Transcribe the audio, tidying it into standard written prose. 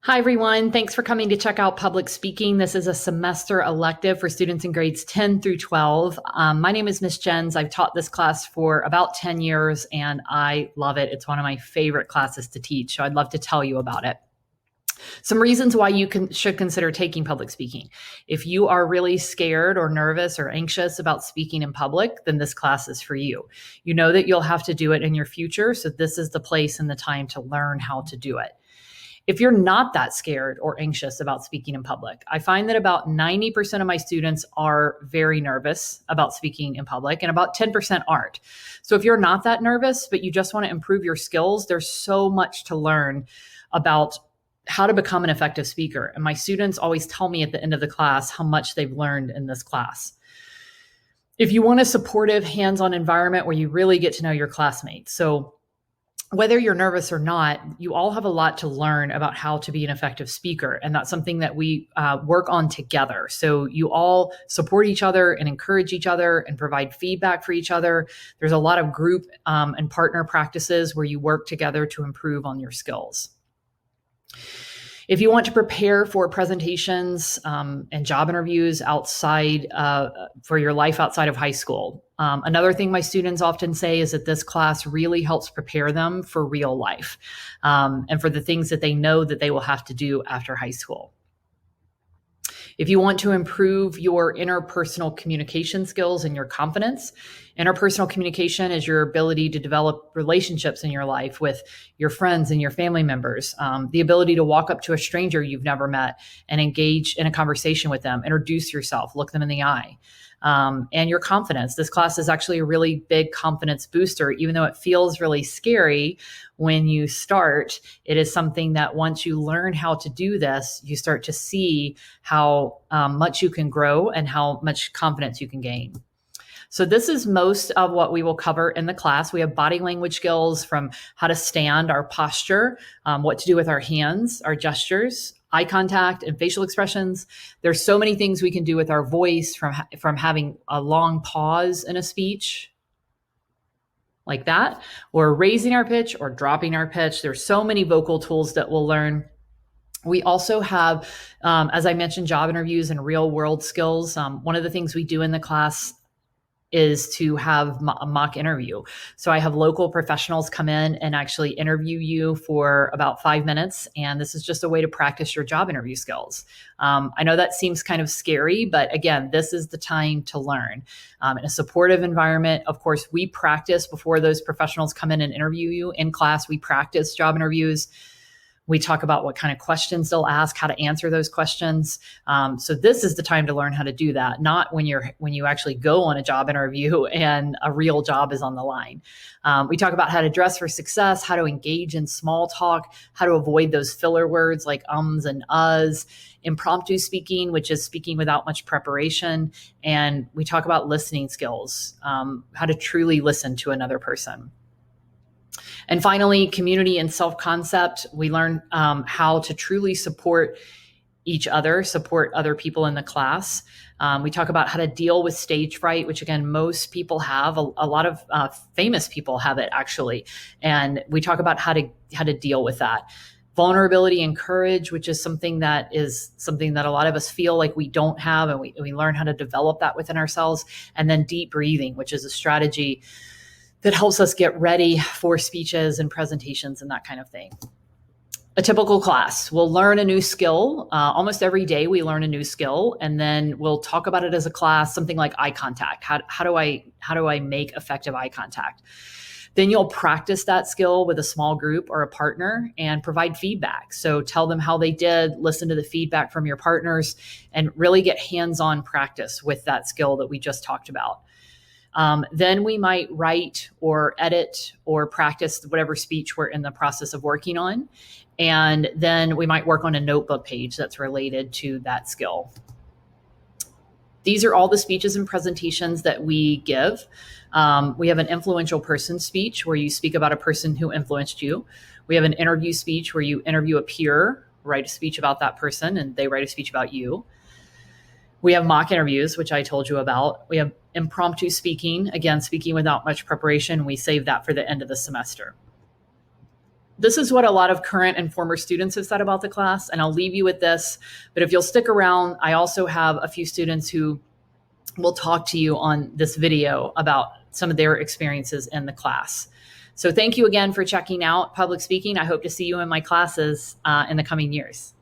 Hi, everyone. Thanks for coming to check out public speaking. This is a semester elective for students in grades 10 through 12. My name is Miss Jens. I've taught this class for about 10 years and I love it. It's one of my favorite classes to teach, so I'd love to tell you about it. Some reasons why you should consider taking public speaking. If you are really scared or nervous or anxious about speaking in public, then this class is for you. You know that you'll have to do it in your future, so this is the place and the time to learn how to do it. If you're not that scared or anxious about speaking in public, I find that about 90% of my students are very nervous about speaking in public and about 10% aren't. So if you're not that nervous, but you just want to improve your skills, there's so much to learn about how to become an effective speaker. And my students always tell me at the end of the class how much they've learned in this class. If you want a supportive, hands-on environment where you really get to know your classmates. So whether you're nervous or not, you all have a lot to learn about how to be an effective speaker. And that's something that we work on together. So you all support each other and encourage each other and provide feedback for each other. There's a lot of group and partner practices where you work together to improve on your skills. If you want to prepare for presentations and job interviews outside for your life outside of high school, another thing my students often say is that this class really helps prepare them for real life and for the things that they know that they will have to do after high school. If you want to improve your interpersonal communication skills and your confidence, interpersonal communication is your ability to develop relationships in your life with your friends and your family members, the ability to walk up to a stranger you've never met and engage in a conversation with them, introduce yourself, look them in the eye. And your confidence. This class is actually a really big confidence booster, even though it feels really scary when you start. It is something that once you learn how to do this, you start to see how much you can grow and how much confidence you can gain. So this is most of what we will cover in the class. We have body language skills from how to stand, our posture, what to do with our hands, our gestures, eye contact and facial expressions. There's so many things we can do with our voice from having a long pause in a speech like that, or raising our pitch or dropping our pitch. There's so many vocal tools that we'll learn. We also have, as I mentioned, job interviews and real world skills. One of the things we do in the class is to have a mock interview. So I have local professionals come in and actually interview you for about 5 minutes. And this is just a way to practice your job interview skills. I know that seems kind of scary, but again, this is the time to learn. In a supportive environment, of course, we practice before those professionals come in and interview you. In class, we practice job interviews. We talk about what kind of questions they'll ask, how to answer those questions. So this is the time to learn how to do that, not when you actually go on a job interview and a real job is on the line. We talk about how to dress for success, how to engage in small talk, how to avoid those filler words like ums and uhs, impromptu speaking, which is speaking without much preparation. And we talk about listening skills, how to truly listen to another person. And finally, community and self-concept. We learn how to truly support each other, support other people in the class. We talk about how to deal with stage fright, which again, most people have. A lot of famous people have it actually. And we talk about how to deal with that. Vulnerability and courage, which is something that a lot of us feel like we don't have, and we learn how to develop that within ourselves. And then deep breathing, which is a strategy that helps us get ready for speeches and presentations and that kind of thing. A typical class, we'll learn a new skill. Almost every day we learn a new skill, and then we'll talk about it as a class, something like eye contact. How do I make effective eye contact? Then you'll practice that skill with a small group or a partner and provide feedback. So tell them how they did, listen to the feedback from your partners, and really get hands-on practice with that skill that we just talked about. Then we might write or edit or practice whatever speech we're in the process of working on. And then we might work on a notebook page that's related to that skill. These are all the speeches and presentations that we give. We have an influential person speech where you speak about a person who influenced you. We have an interview speech where you interview a peer, write a speech about that person, and they write a speech about you. We have mock interviews, which I told you about. We have impromptu speaking, again, speaking without much preparation. We save that for the end of the semester. This is what a lot of current and former students have said about the class, and I'll leave you with this. But if you'll stick around, I also have a few students who will talk to you on this video about some of their experiences in the class. So thank you again for checking out public speaking. I hope to see you in my classes in the coming years.